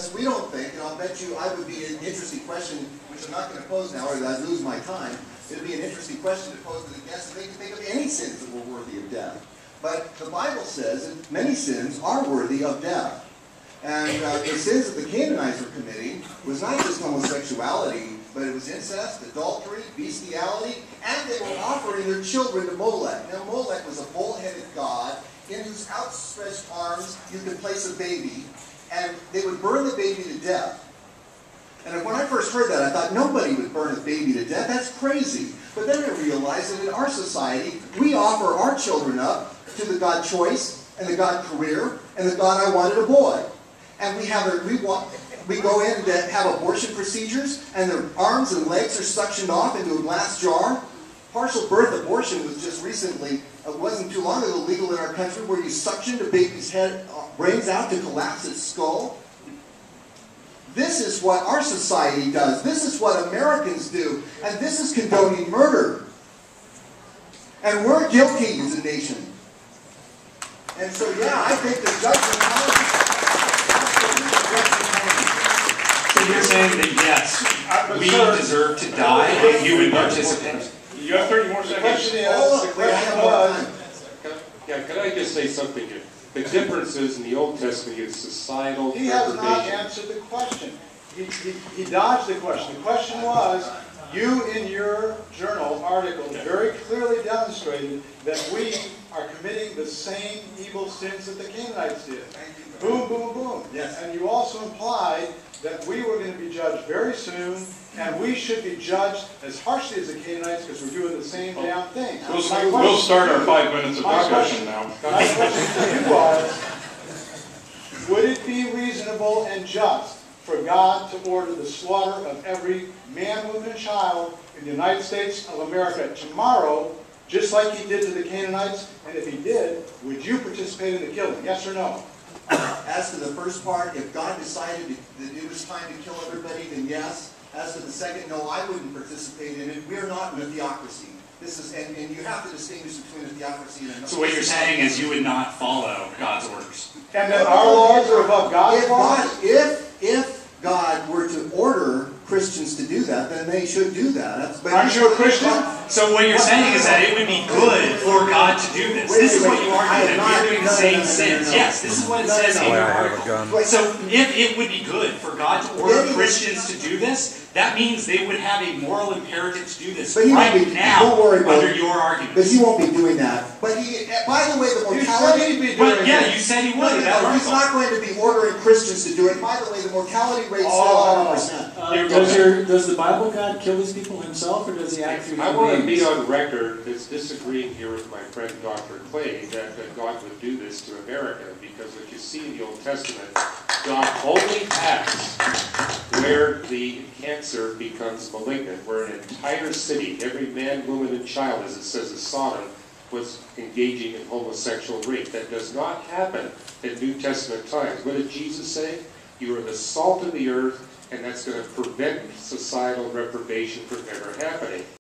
because we don't think, and I'll bet you I would be an interesting question, which I'm not going to pose now or I'd lose my time. It would be an interesting question to pose to the guests if they can think of any sins that were worthy of death. But the Bible says that many sins are worthy of death. And the sins that the Canaanites were committing was not just homosexuality, but it was incest, adultery, bestiality, and they were offering their children to Molech. Now Molech was a bull-headed god in whose outstretched arms you could place a baby, and they would burn the baby to death. And when I first heard that, I thought nobody would burn a baby to death. That's crazy. But then I realized that in our society, we offer our children up to the God choice, and the God career, and the God I wanted a boy. And we go in to have abortion procedures, and their arms and legs are suctioned off into a glass jar. Partial birth abortion was just recently, it wasn't too long ago, legal in our country, where you suctioned a baby's brains out to collapse its skull. This is what our society does. This is what Americans do. And this is condoning murder. And we're guilty as a nation. And so, yeah, I think the judgment So you're saying that, yes, we deserve to die and you would participate? You have 30 more seconds. The question was, can I just say something here? The difference is in the Old Testament is societal He has deprivation. not answered the question. He dodged the question. The question was, you in your journal article very clearly demonstrated that we are committing the same evil sins that the Canaanites did. Boom, boom, boom. Yes. And you also implied that we were going to be judged very soon, and we should be judged as harshly as the Canaanites because we're doing the same damn thing. We'll start our 5 minutes of discussion now. My question to you was, would it be reasonable and just for God to order the slaughter of every man, woman, and child in the United States of America tomorrow, just like he did to the Canaanites? And if he did, would you participate in the killing? Yes or no? As to the first part, if God decided that it was time to kill everybody, then yes. As to the second, no, I wouldn't participate in it. We're not in a theocracy. This is, and you have to distinguish between a theocracy and a... So what you're saying is you would not follow God's orders. And that our laws are above God's laws? If God were to order Christians to do that, then they should do that. Aren't you a Christian? So what you're saying is that it would be good for God to do this. This is what you argue, that we're doing the same sins. Yes, this is what it says in your article. So if it would be good for God to order Christians to do this, that means they would have a moral imperative to do this right now under your argument. But he won't be doing that. But he, by the way, the mortality... You said he would. He's not going to be ordering Christians to do it. By the way, the mortality rate is still 100%. Does the Bible God kill his people himself, or does he act through I want to be on record as disagreeing here with my friend Dr. Clay that God would do this to America, because what you see in the Old Testament, God only acts where the cancer becomes malignant, where an entire city, every man, woman, and child, as it says in Sodom, was engaging in homosexual rape. That does not happen in New Testament times. What did Jesus say? You are the salt of the earth, and that's going to prevent societal reprobation from ever happening.